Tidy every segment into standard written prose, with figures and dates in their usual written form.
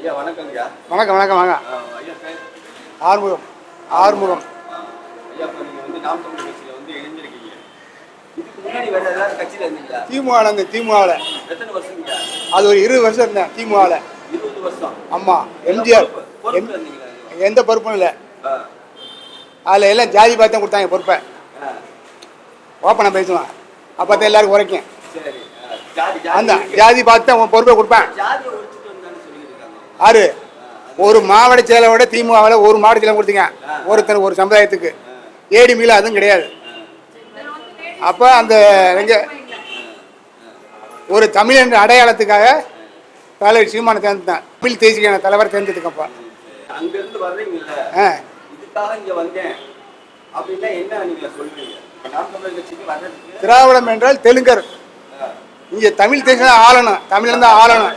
ஐயா வணக்கம்யா. வணக்கம் வணக்கம் வாங்க. ஐயா பேர் ஆறுமுகம். ஆறுமுகம். ஐயா இப்போ நீங்கள் வந்து நாம் தமிழர் கட்சியில் வந்து இணைஞ்சிருக்கீங்க. இதுக்கு முன்னாடி வேற ஏதாவது கட்சியில் இருந்தீங்களா? திமுகவில் இருந்தேன். திமுகவில் எத்தனை வருஷங்கய்யா? அது ஒரு 20 வருஷம் இருந்தேன் திமுகவில். 20 வருஷம். ஆமாம். எம்ஜிஆர் எந்த பொறுப்பும் இல்லை. அதில் எல்லாம் ஜாதி பார்த்து தான் கொடுத்தாங்க பொறுப்பை. ஓப்பனாக பேசுவேன். அப்போ தான் எல்லாருக்கும் உரைக்கும். அந்த ஜாதி பார்த்து தான் பொறுப்பை கொடுப்பேன். ஆறு ஒரு மாவட்ட செயலோட திமுகவில் ஒரு மாவட்ட செயலம் கொடுத்தீங்க ஒருத்தர் ஒரு சமுதாயத்துக்கு. ஏடி மீல அதுவும் கிடையாது. அப்போ அந்த ஒரு தமிழ் என்ற அடையாளத்துக்காக தலைவர் சீமானை தேர்ந்தேன். தமிழ் தேசிய தலைவர் தேர்ந்ததுக்கப்பா அங்கிருந்து வர்றீங்கல்ல, இதுக்காக இங்க வந்தேன் அப்படின்னா என்ன நீங்க சொல்றீங்க? நாம் தமிழர் கட்சிக்கு வர்றதுக்கு திராவிடம் என்றால் தெலுங்கர். இங்க தமிழ் தேசம் ஆளணும், தமிழ்ல தான் ஆளணும்,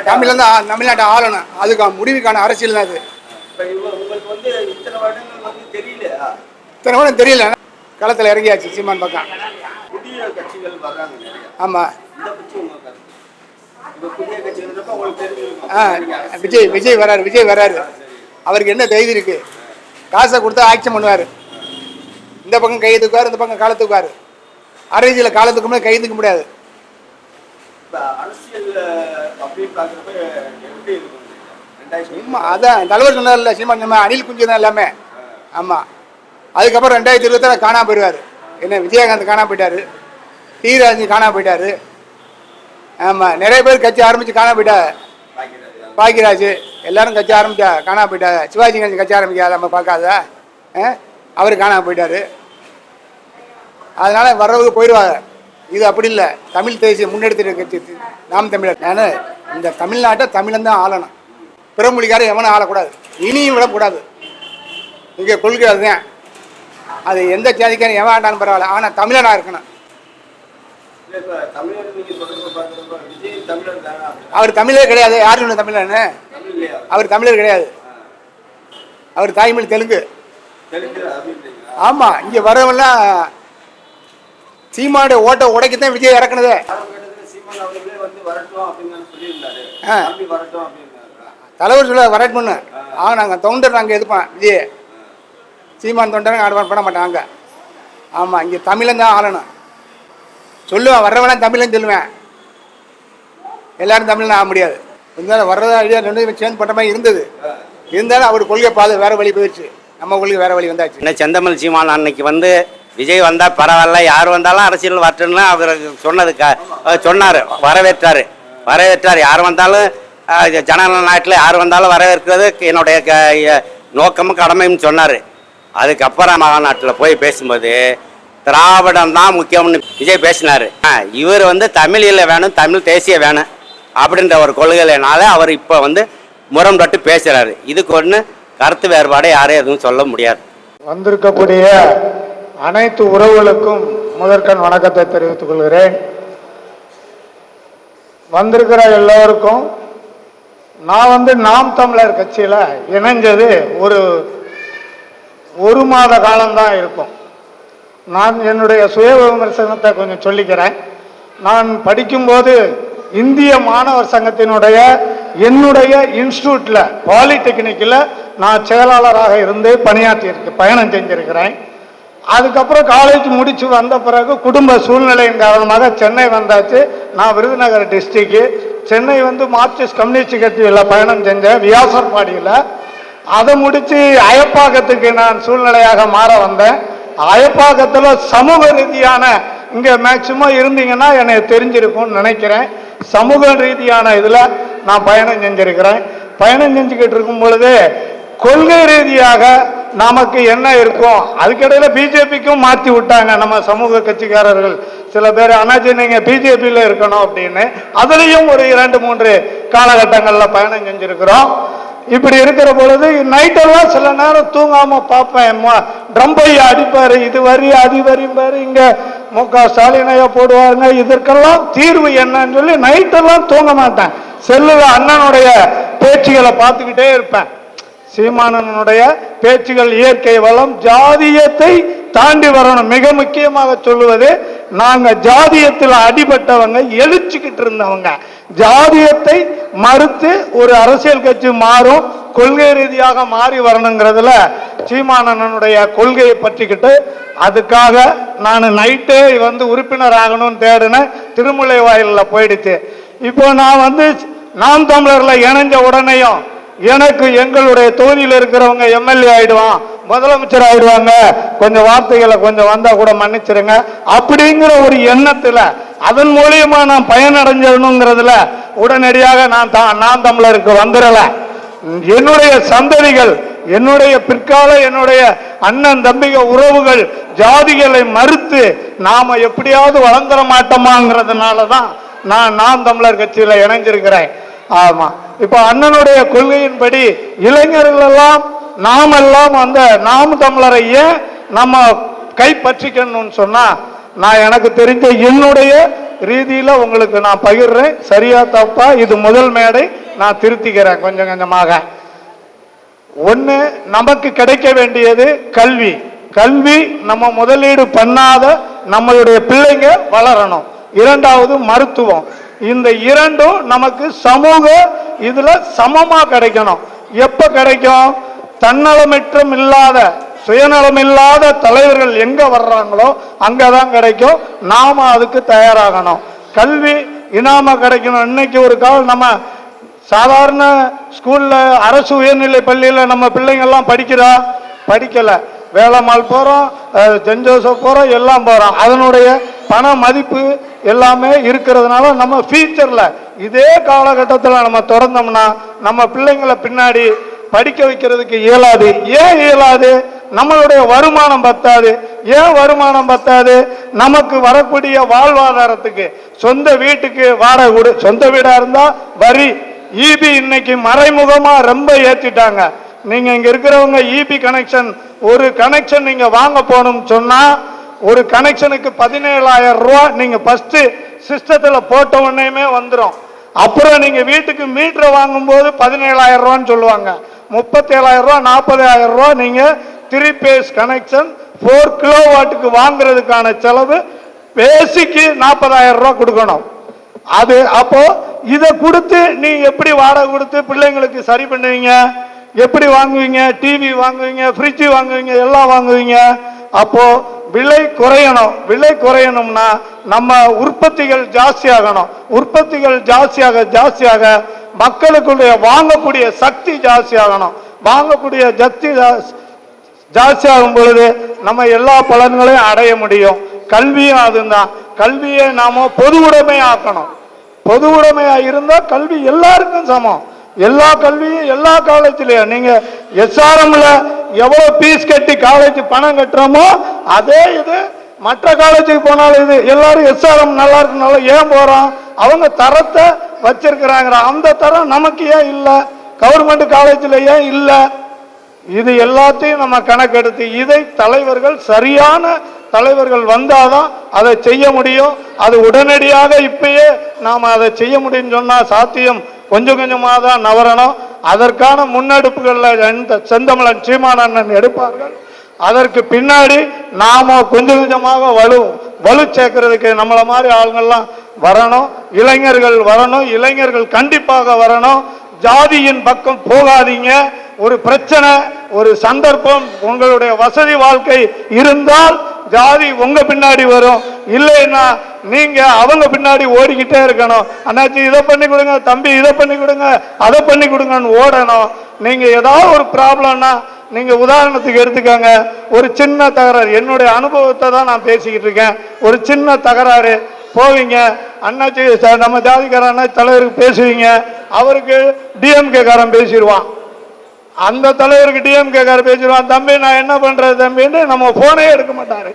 தமிழ்ல தான் தமிழ்நாட்டை ஆளணும். அதுக்கு முடிவுக்கான அரசியல் தான் அது. உங்களுக்கு வந்து இத்தனை வருடங்கள் வந்து தெரியல, இத்தனை வருடம் தெரியல. களத்தில் இறங்கியாச்சு சீமான் பக்கம். புதிய கட்சிகள் வர்றாங்க. ஆமா. இந்த கட்சி உங்களுக்கு புதிய கட்சிகள் உங்களுக்கு தெரியும். விஜய் வராரு. விஜய் வராரு. அவருக்கு என்ன தைரியம் இருக்கு? காசை கொடுத்தா ஆக்ஷன் பண்ணுவார். இந்த பக்கம் கை தூக்குவார், இந்த பக்கம் காலை தூக்குவார். அரசியல காலத்துக்கு முன்னாடி கை தூக்க முடியாது. அதான் தலைவர் சொன்னார்ல சீமான், நம்ம அணில் குஞ்சு தான் எல்லாமே. ஆமாம். அதுக்கப்புறம் 2026 காணாம போயிடுவார். என்ன விஜயகாந்த் காணாம போயிட்டாரு, டி.ராஜ் காணாம போயிட்டாரு. ஆமாம், நிறைய பேர் கட்சி ஆரம்பித்து காணாம போயிட்டார். பாக்கியராஜ் எல்லாரும் கட்சி ஆரம்பித்தா காணாம போயிட்டார். சிவாஜி கட்சி கட்சி ஆரம்பிக்காத நம்ம பார்க்காத அவர் காணாம போயிட்டார். அதனால் வர்றவங்க போயிடுவாங்க. இது அப்படி இல்லை. தமிழ் தேசிய முன்னெடுத்து கட்சி நாம் தமிழர். நான் இந்த தமிழ்நாட்டை தமிழன் தான் ஆளணும். பிற மொழிக்காரன் எவனும் ஆளக்கூடாது, இனியும் விடக்கூடாது. இங்கே கொள்கை அதுதான். அது எந்த ஜாதிக்காரன் எவன் ஆண்டாலும் பரவாயில்ல, ஆனால் தமிழனாக இருக்கணும். அவர் தமிழே கிடையாது. யார் சொன்ன தமிழன்னு? அவர் தமிழர் கிடையாது. அவர் தாய்மொழி தெலுங்கு. ஆமாம். இங்கே வரவெல்லாம் சீமானுடைய ஓட்டை உடைக்கத்தான் விஜய் இறக்குனது. தலைவர் சொல்ல வரட்டும்னு. நாங்கள் தொண்டர் நாங்கள் எதிர்ப்போம் விஜய். சீமான் தொண்டர் ஆடுவான் பண்ண மாட்டாங்க. ஆமாம், இங்கே தமிழன் தான் ஆளணும். சொல்லுவேன், வர்றவனா தமிழன் சொல்லுவேன். எல்லாரும் தமிழ்னு ஆக முடியாது. இருந்தாலும் வர்றதா ஐடியா ரெண்டு சேர்ந்து பண்ணுற மாதிரி இருந்தது. இருந்தாலும் அவர் கொள்கை பாதை வேற வழி போயிடுச்சு. நம்ம கொள்கை வேற வழி வந்தாச்சு. என்ன செந்தமிழ் சீமான் அன்னைக்கு வந்து விஜய் வந்தால் பரவாயில்ல, யார் வந்தாலும் அரசியல் வரட்டுன்னு அவர் சொன்னார். வரவேற்றார். யார் வந்தாலும் ஜனநாட்டில் யார் வந்தாலும் வரவேற்கிறது என்னுடைய நோக்கமும் கடமையும் சொன்னார். அதுக்கப்புறம் மாநாட்டில் போய் பேசும்போது திராவிடம் தான் முக்கியம்னு விஜய் பேசினார். இவர் வந்து தமிழில் வேணும், தமிழ் தேசிய வேணும் அப்படின்ற ஒரு கொள்கையினால அவர் இப்போ வந்து முரண்பட்டு பேசுகிறாரு. இதுக்கு ஒன்று கருத்து வேறுபாடு யாரும் எதுவும் சொல்ல முடியாது. வந்திருக்கக்கூடிய அனைத்து உறவுகளுக்கும் முதற்கண் வணக்கத்தை தெரிவித்துக் கொள்கிறேன். வந்திருக்கிற எல்லோருக்கும் நான் வந்து நாம் தமிழர் கட்சியில் இணைஞ்சது ஒரு மாத காலம்தான் இருக்கும். நான் என்னுடைய சுய விமர்சனத்தை கொஞ்சம் சொல்லிக்கிறேன். நான் படிக்கும்போது இந்திய மாணவர் சங்கத்தினுடைய என்னுடைய இன்ஸ்டியூட்டில் பாலிடெக்னிக்கில் நான் செயலாளராக இருந்து பயணம் செஞ்சிருக்கிறேன். அதுக்கப்புறம் காலேஜ் முடித்து வந்த பிறகு குடும்ப சூழ்நிலையின் காரணமாக சென்னை வந்தாச்சு. நான் விருதுநகர் டிஸ்ட்ரிக்டு. சென்னை வந்து மார்க்சிஸ்ட் கம்யூனிஸ்ட் கட்சியில் பயணம் செஞ்சேன் வியாசர்பாடியில். அதை முடித்து அயப்பாக்கத்துக்கு நான் சூழ்நிலையாக மாற வந்தேன். அயப்பாக்கத்தில் சமூக ரீதியான இங்கே மேக்சிமம் இருந்தீங்கன்னா எனக்கு தெரிஞ்சிருக்கும்னு நினைக்கிறேன். சமூக ரீதியான இதில் நான் பயணம் செஞ்சிருக்கிறேன். பயணம் செஞ்சுக்கிட்டு இருக்கும் பொழுது கொள்கை ரீதியாக நமக்கு என்ன இருக்கும், அதுக்கிடையில் பிஜேபிக்கும் மாற்றி விட்டாங்க நம்ம சமூக கட்சிக்காரர்கள் சில பேர். அண்ணாச்சி நீங்கள் பிஜேபியில் இருக்கணும் அப்படின்னு அதுலேயும் ஒரு 2-3 காலகட்டங்களில் பயணம் செஞ்சுருக்கிறோம். இப்படி இருக்கிற பொழுது நைட்டெல்லாம் சில நேரம் தூங்காம பார்ப்பேன். ட்ரம்பையை அடிப்பாரு, இது வரி அது வரிப்பாரு, இங்க மு.க. ஸ்டாலினையா போடுவாருங்க. இதற்கெல்லாம் தீர்வு என்னன்னு சொல்லி நைட்டெல்லாம் தூங்க மாட்டேன். செல்லுல அண்ணனுடைய பேச்சுகளை பார்த்துக்கிட்டே இருப்பேன். சீமானனுடைய பேச்சுகள் இயற்கை வளம், ஜாதியத்தை தாண்டி வரணும். மிக முக்கியமாக சொல்லுவது, நாங்க ஜாதியத்தில் அடிபட்டவங்க, எழுச்சிக்கிட்டு இருந்தவங்க. ஜாதியத்தை மறுத்து ஒரு அரசியல் கட்சி மாறும், கொள்கை ரீதியாக மாறி வரணுங்கிறதுல சீமானனுடைய கொள்கையை பற்றிக்கிட்டு, அதுக்காக நான் நைட்டே வந்து உறுப்பினர் ஆகணும்னு தேடினேன். திருமுல்லை வாயிலில் போயிடுச்சு. இப்போ நான் நாம் தமிழர்ல இணைஞ்ச உடனேயும் எனக்கு எங்களுடைய தொகுதியில் இருக்கிறவங்க எம்எல்ஏ ஆயிடுவான், முதலமைச்சர் ஆயிடுவாங்க, கொஞ்சம் வார்த்தைகளை கொஞ்சம் வந்தா கூட மன்னிச்சிருங்க அப்படிங்கிற ஒரு எண்ணத்துல, அதன் மூலியமா நான் பயனடைஞ்சிடணுங்கிறதுல உடனடியாக நான் தமிழருக்கு வந்துடல. என்னுடைய சந்ததிகள், என்னுடைய பிற்கால என்னுடைய அண்ணன் தம்பிக உறவுகள் ஜாதிகளை மறுத்து நாம எப்படியாவது வளர்ந்துட மாட்டோமாங்கிறதுனாலதான் நான் தமிழர் கட்சியில இணைஞ்சிருக்கிறேன். ஆமா, இப்ப அண்ணனுடைய கொள்கையின்படி இளைஞர்கள் எல்லாம் நாமெல்லாம் அந்த நாம் தமிழரை ஏன் நம்ம கைப்பற்றிக்கணும்னு சொன்னா, நான் எனக்கு தெரிஞ்ச என்னுடைய ரீதியில உங்களுக்கு நான் பகிர்றேன். சரியா தப்பா இது முதல் மேடை, நான் திருத்திக்கிறேன் கொஞ்சம் கொஞ்சமாக. ஒண்ணு, நமக்கு கிடைக்க வேண்டியது கல்வி. கல்வி நம்ம முதலீடு பண்ணாத நம்மளுடைய பிள்ளைங்க வளரணும். இரண்டாவது மருத்துவம். இந்த இரண்டும் நமக்கு சமூக இதுல சமமா கிடைக்கணும். எப்ப கிடைக்கும்? தன்னலமற்றம் இல்லாத, சுயநலம் இல்லாத தலைவர்கள் எங்க வர்றாங்களோ அங்கதான் கிடைக்கும். நாம அதுக்கு தயாராகணும். கல்வி இனாம கிடைக்கணும். இன்னைக்கு ஒரு காலம் நம்ம சாதாரண ஸ்கூல்ல, அரசு உயர்நிலை பள்ளியில நம்ம பிள்ளைங்க எல்லாம் படிக்கல. வேளம்மாள் போறோம், சென்ட் ஜோசப் போறோம், எல்லாம் போறோம். அதனுடைய பண மதிப்பு எல்லாமே இருக்கிறதுனால நம்ம ஃபியூச்சர்ல இதே காலகட்டத்தில் நம்ம தொடர்ந்தோம்னா நம்ம பிள்ளைங்களை பின்னாடி படிக்க வைக்கிறதுக்கு இயலாது. ஏன் இயலாது? நம்மளுடைய வருமானம் பத்தாது. ஏன் வருமானம் பத்தாது? நமக்கு வரக்கூடிய வாழ்வாதாரத்துக்கு, சொந்த வீட்டுக்கு வாடகை கொடு. சொந்த வீடா இருந்தா வரி, ஈபி இன்னைக்கு மறைமுகமா ரொம்ப ஏற்றிட்டாங்க. நீங்க இங்க இருக்கிறவங்க ஈபி கனெக்ஷன், ஒரு கனெக்ஷன் நீங்க வாங்க போகணும்னு சொன்னா ஒரு கனெக்ஷனுக்கு 17,000 ரூபாய் நீங்க ஃபர்ஸ்ட் சிஸ்டத்துல போட்ட உடனேயுமே வந்துடும். அப்புறம் நீங்க வீட்டுக்கு மீட்டர் வாங்கும் போது 17,000 ரூபான்னு சொல்லுவாங்க. 37,000 ரூபாய் 40,000 ரூபாய் நீங்க 3 பேஸ் கனெக்ஷன் 4 கிலோவாட்டுக்கு வாங்குறதுக்கான செலவு பேசிக்கு 40,000 ரூபாய் கொடுக்கணும். அது அப்போ இதை கொடுத்து நீ எப்படி வாடகை கொடுத்து பிள்ளைங்களுக்கு சரி பண்ணுவீங்க? எப்படி வாங்குவீங்க? டிவி வாங்குவீங்க, ஃப்ரிட்ஜ் வாங்குவீங்க, எல்லாம் வாங்குவீங்க. அப்போ விலை குறையணும். விலை குறையணும்னா நம்ம உற்பத்திகள் ஜாஸ்தியாகணும். உற்பத்திகள் ஜாஸ்தியாக மக்களுக்குடைய வாங்கக்கூடிய சக்தி ஜாஸ்தியாகணும். வாங்கக்கூடிய சக்தி ஜாஸ்தியாகும் பொழுது நம்ம எல்லா பலன்களையும் அடைய முடியும். கல்வியும் அதுதான். கல்வியை நாம பொது உடைமை ஆக்கணும். பொது உடைமையா இருந்தா கல்வி எல்லாருக்கும் சமம். எல்லா கல்வியும் எல்லா காலேஜ்லயும் நீங்க எஸ்ஆர்எம்ல எவ்வளவு பீஸ் கட்டி காலேஜ் பணம் கட்டுறோமோ அதே இது மற்ற காலேஜுக்கு போனாலும் இது எல்லாரும் எஸ்ஆர்எம் நல்லா இருக்குனால ஏன் போறோம்? அவங்க தரத்தை வச்சிருக்கிறாங்க. அந்த தரம் நமக்கு ஏன் இல்லை? கவர்மெண்ட் காலேஜ்ல ஏன் இல்லை? இது எல்லாத்தையும் நம்ம கணக்கெடுத்து இதை தலைவர்கள், சரியான தலைவர்கள் வந்தாதான் அதை செய்ய முடியும். அது உடனடியாக இப்பயே நாம அதை செய்ய முடியும்னு சொன்னா சாத்தியம் கொஞ்சம் கொஞ்சமாக தான் நவரணும். அதற்கான முன்னெடுப்புகளில் செந்தமிழன் சீமானண்ணன் எடுப்பார்கள். அதற்கு பின்னாடி நாம கொஞ்சம் கொஞ்சமாக வலு சேர்க்கறதுக்கு நம்மள மாதிரி ஆளுங்கள்லாம் வரணும். இளைஞர்கள் வரணும். இளைஞர்கள் கண்டிப்பாக வரணும். ஜாதியின் பக்கம் போகாதீங்க. ஒரு பிரச்சனை, ஒரு சந்தர்ப்பம், உங்களுடைய வசதி வாழ்க்கை இருந்தால் ஜாதி உங்க பின்னாடி வரும். இல்லைன்னா நீங்க அவங்க பின்னாடி ஓடிக்கிட்டே இருக்கணும். அண்ணாச்சி இதை பண்ணி கொடுங்க, தம்பி இதை பண்ணி கொடுங்க, அதை பண்ணி கொடுங்கன்னு ஓடணும். நீங்க ஏதாவது ஒரு ப்ராப்ளம்னா நீங்க உதாரணத்துக்கு எடுத்துக்கோங்க. ஒரு சின்ன தகராறு, என்னுடைய அனுபவத்தை தான் நான் பேசிக்கிட்டு இருக்கேன். ஒரு சின்ன தகராறு போவீங்க, அண்ணாச்சி நம்ம ஜாதிக்கார அண்ணாச்சி தலைவருக்கு பேசுவீங்க, அவருக்கு டிஎம்கே காரன் பேசிடுவான். அந்த தலைவருக்கு டிஎம்கே காரன் பேசிடுவான், தம்பி நான் என்ன பண்றது தம்பின்னு நம்ம போனே எடுக்க மாட்டாரு.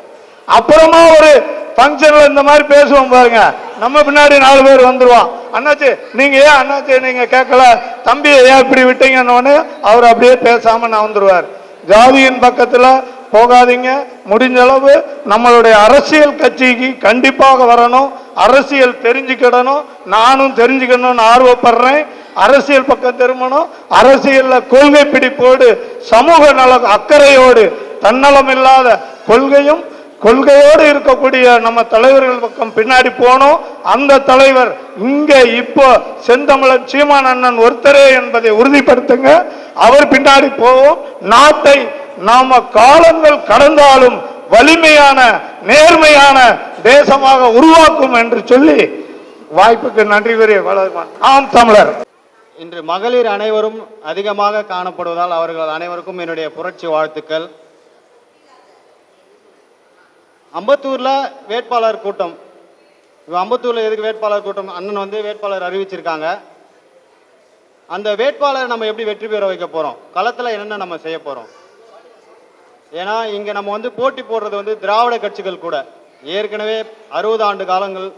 அப்புறமா ஒரு ஃபங்க்ஷன்ல இந்த மாதிரி பேசுவோம் பாருங்க, நம்ம பின்னாடி 4 பேர் வந்துருவான். அண்ணாச்சி நீங்க ஏன் அண்ணாச்சி நீங்க கேட்கல, தம்பியை ஏன் இப்படி விட்டீங்கன்னு அவர் அப்படியே பேசாம நான் வந்துருவார். ஜாதியின் பக்கத்துல போகாதீங்க. முடிஞ்ச அளவு நம்மளுடைய அரசியல் கட்சிக்கு கண்டிப்பாக வரணும். அரசியல் தெரிஞ்சுக்கிடணும். நானும் தெரிஞ்சுக்கணும்னு ஆர்வப்படுறேன். அரசியல் பக்கம் திரும்பணும். அரசியல்ல கொள்கை பிடிப்போடு, சமூக நல அக்கறையோடு, தன்னலம் இல்லாத கொள்கையும் கொள்கையோடு இருக்கக்கூடிய நம்ம தலைவர்கள் பக்கம் பின்னாடி போனோம். அந்த தலைவர் இங்க இப்போ செந்தமிழன் சீமான் அண்ணன் ஒருத்தரே என்பதை உறுதிப்படுத்துங்க. அவர் பின்னாடி போவோம். நாட்டை நாம காலங்கள் கடந்தாலும் வலிமையான நேர்மையான தேசமாக உருவாக்கும் என்று சொல்லி வாய்ப்புக்கு நன்றி கூறிய நாம் தமிழர். இன்று மகளிர் அனைவரும் அதிகமாக காணப்படுவதால் அவர்கள் அனைவருக்கும் என்னுடைய புரட்சி வாழ்த்துக்கள். அம்பத்தூர்ல வேட்பாளர் கூட்டம். அம்பத்தூர்ல எதுக்கு வேட்பாளர் கூட்டம்? அண்ணன் வந்து வேட்பாளர் அறிவிச்சிருக்காங்க. அந்த வேட்பாளர் நம்ம எப்படி வெற்றி பெற வைக்க போறோம், களத்துல என்னென்ன நம்ம செய்ய போறோம்? ஏன்னா இங்க நம்ம வந்து போட்டி போடுறது வந்து திராவிட கட்சிகள் கூட. ஏற்கனவே 60 ஆண்டு காலங்கள்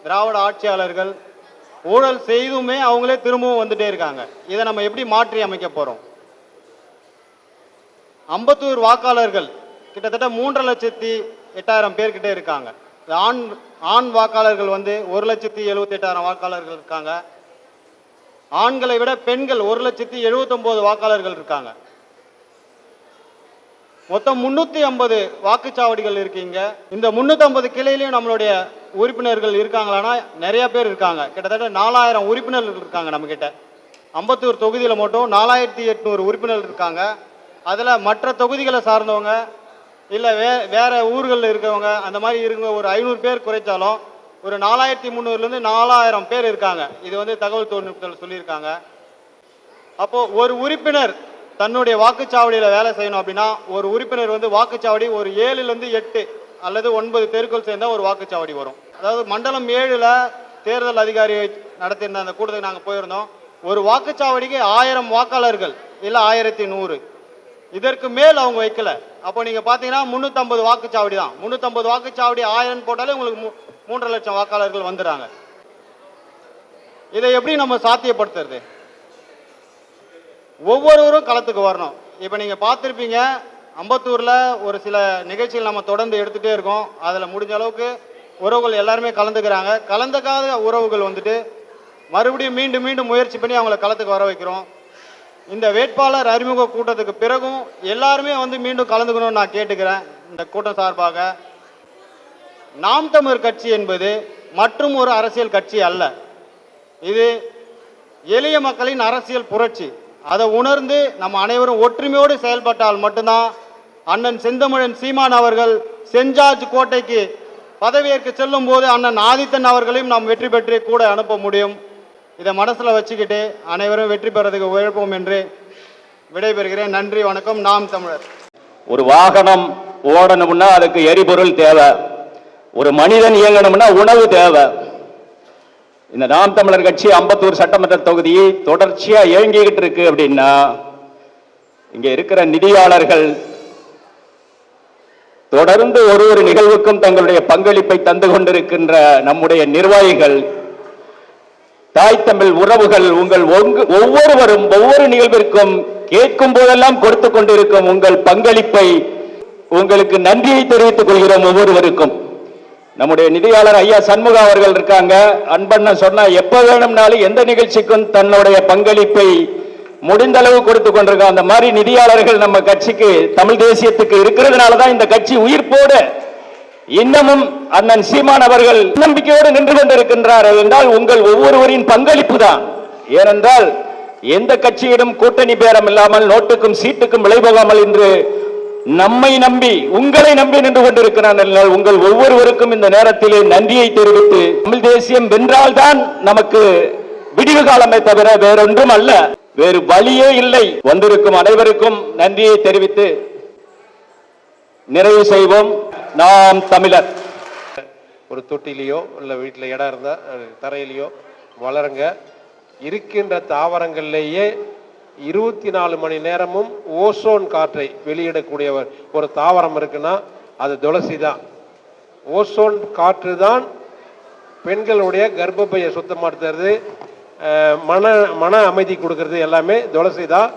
திராவிட ஆட்சியாளர்கள் ஊழல் செய்துமே அவங்களே திரும்பவும் வந்துட்டே இருக்காங்க. இதை நம்ம எப்படி மாற்றி அமைக்க போறோம்? அம்பத்தூர் வாக்காளர்கள் கிட்டத்தட்ட 3,08,000 பேர்கிட்ட இருக்காங்க. ஆண் வாக்காளர்கள் வந்து 1,78,000 வாக்காளர்கள் இருக்காங்க. ஆண்களை விட பெண்கள் 1,79,000 வாக்காளர்கள் இருக்காங்க. மொத்தம் 350 வாக்குச்சாவடிகள் இருக்கீங்க. இந்த 350 கிளையிலையும் நம்மளுடைய உறுப்பினர்கள் இருக்காங்களான்னா நிறைய பேர் இருக்காங்க. கிட்டத்தட்ட 4,000 உறுப்பினர்கள் இருக்காங்க நம்ம கிட்ட. அம்பத்தூர் தொகுதியில் மட்டும் 4,800 உறுப்பினர்கள் இருக்காங்க. அதில் மற்ற தொகுதிகளை சார்ந்தவங்க இல்லை வேற ஊர்களில் இருக்கவங்க அந்த மாதிரி இருக்க ஒரு 500 பேர் குறைச்சாலும் ஒரு 4,300லேருந்து 4,000 பேர் இருக்காங்க. இது வந்து தகவல் தொழில்நுட்பத்தில் சொல்லியிருக்காங்க. அப்போது ஒரு உறுப்பினர் தன்னுடைய வாக்குச்சாவடியில் வேலை செய்யணும் அப்படின்னா ஒரு உறுப்பினர் வந்து வாக்குச்சாவடி ஒரு 7லேருந்து 8 அல்லது 9 தெருக்கள் சேர்ந்தால் ஒரு வாக்குச்சாவடி வரும். அதாவது மண்டலம் 7ல் தேர்தல் அதிகாரி நடத்தியிருந்த அந்த கூட்டத்துக்கு நாங்கள் போயிருந்தோம். ஒரு வாக்குச்சாவடிக்கு 1000 வாக்காளர்கள் இல்லை 1100, இதற்கு மேல் அவங்க வைக்கல. அப்போ நீங்கள் பார்த்தீங்கன்னா 350 வாக்குச்சாவடி தான். 350 வாக்குச்சாவடி 1000 போட்டாலே உங்களுக்கு 3.5 லட்சம் வாக்காளர்கள் வந்துடுறாங்க. இதை எப்படி நம்ம சாத்தியப்படுத்துறது? ஒவ்வொருவரும் களத்துக்கு வரணும். இப்போ நீங்கள் பார்த்துருப்பீங்க, அம்பத்தூரில் ஒரு சில நிகழ்ச்சிகள் நம்ம தொடர்ந்து எடுத்துகிட்டே இருக்கோம். அதில் முடிஞ்ச அளவுக்கு உறவுகள் எல்லாருமே கலந்துக்கிறாங்க. கலந்துக்காத உறவுகள் வந்துட்டு மறுபடியும் மீண்டும் மீண்டும் முயற்சி பண்ணி அவங்கள களத்துக்கு வர வைக்கிறோம். இந்த வேட்பாளர் அறிமுக கூட்டத்துக்கு பிறகும் எல்லாருமே வந்து மீண்டும் கலந்துக்கணும்னு நான் கேட்டுக்கிறேன். இந்த கூட்டம் சார்பாக நாம் தமிழர் கட்சி என்பது மற்றும் ஒரு அரசியல் கட்சி அல்ல. இது எளிய மக்களின் அரசியல் புரட்சி. அதை உணர்ந்து நம்ம அனைவரும் ஒற்றுமையோடு செயல்பட்டால் மட்டும்தான் அண்ணன் செந்தமிழன் சீமான் அவர்கள் செஞ்சார்ஜ் கோட்டைக்கு பதவியேற்க செல்லும் போது அண்ணன் ஆதித்தன் அவர்களையும் நாம் வெற்றி பெற்று கூட அனுப்ப முடியும். இதை மனசில் வச்சுக்கிட்டு அனைவரும் வெற்றி பெறதுக்கு உழைப்போம் என்று விடைபெறுகிறேன். நன்றி, வணக்கம். நாம் தமிழர். ஒரு வாகனம் ஓடணும்னா அதுக்கு எரிபொருள் தேவை. ஒரு மனிதன் இயங்கணும்னா உணவு தேவை. இந்த நாம் தமிழர் கட்சி அம்பத்தூர் சட்டமன்ற தொகுதியை தொடர்ச்சியா இயங்கிக்கிட்டு இருக்கு அப்படின்னா இங்க இருக்கிற நிதியாளர்கள் தொடர்ந்து ஒரு நிகழ்வுக்கும் தங்களுடைய பங்களிப்பை தந்து கொண்டிருக்கின்ற நம்முடைய நிர்வாகிகள், தாய் தமிழ் உறவுகள், உங்கள் ஒவ்வொருவரும் ஒவ்வொரு நிகழ்விற்கும் கேட்கும் போதெல்லாம் கொடுத்து கொண்டிருக்கும் உங்கள் பங்களிப்பை உங்களுக்கு நன்றியை தெரிவித்துக் கொள்கிறோம் ஒவ்வொருவருக்கும். நம்முடைய நிதியாளர் ஐயா சண்முகா அவர்கள் இருக்காங்க. அன்பண்ணன் சொன்னா எப்ப வேணும்னாலும் எந்த நிகழ்ச்சிக்கும் தன்னுடைய பங்களிப்பை முடிந்த அளவு கொடுத்து கொண்டிருக்கோம். அந்த மாதிரி நிதியாளர்கள் நம்ம கட்சிக்கு, தமிழ் தேசியத்துக்கு இருக்கிறதுனாலதான் இந்த கட்சி உயிர்ப்போடு இன்னமும் அண்ணன் சீமான் அவர்கள் நம்பிக்கையோடு நின்று கொண்டிருக்கின்றார்கள் என்றால் உங்கள் ஒவ்வொருவரின் பங்களிப்பு தான். ஏனென்றால் எந்த கட்சியிடம் கூட்டணி பேரம் இல்லாமல் நோட்டுக்கும் சீட்டுக்கும் விளைபோகாமல் என்று நம்மை நம்பி, உங்களை நம்பி நின்று கொண்டிருக்கிறார்கள். உங்கள் ஒவ்வொருவருக்கும் இந்த நேரத்திலே நன்றியை தெரிவித்து, தமிழ் தேசியம் வென்றால்தான் நமக்கு விடிவு காலமே தவிர வேறொன்றும் அல்ல, வேறு வழியே இல்லை. வந்திருக்கும் அனைவருக்கும் நன்றியை தெரிவித்து நிறைவு செய்வோம். நாம் தமிழர். ஒரு தொட்டிலையோ இல்லை வீட்டில் இடம் இருந்தால் தரையிலையோ வளருங்க. இருக்கின்ற தாவரங்கள்லேயே 24 மணி நேரமும் ஓசோன் காற்றை வெளியிடக்கூடிய ஒரு தாவரம் இருக்குன்னா அது துளசி தான். ஓசோன் காற்று தான் பெண்களுடைய கர்ப்பப்பையை சுத்தமாடுத்துறது, மன அமைதி கொடுக்கறது எல்லாமே துளசி தான்.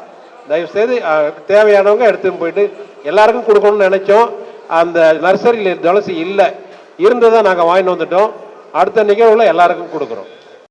தயவுசெய்து தேவையானவங்க எடுத்துன்னு போயிட்டு எல்லாருக்கும் கொடுக்கணும்னு நினைச்சோம். அந்த நர்சரியில் துளசி இல்லை, இருந்ததை நாங்கள் வாங்கிட்டு வந்துட்டோம். அடுத்த நிகழ்வில் எல்லாருக்கும் கொடுக்குறோம்.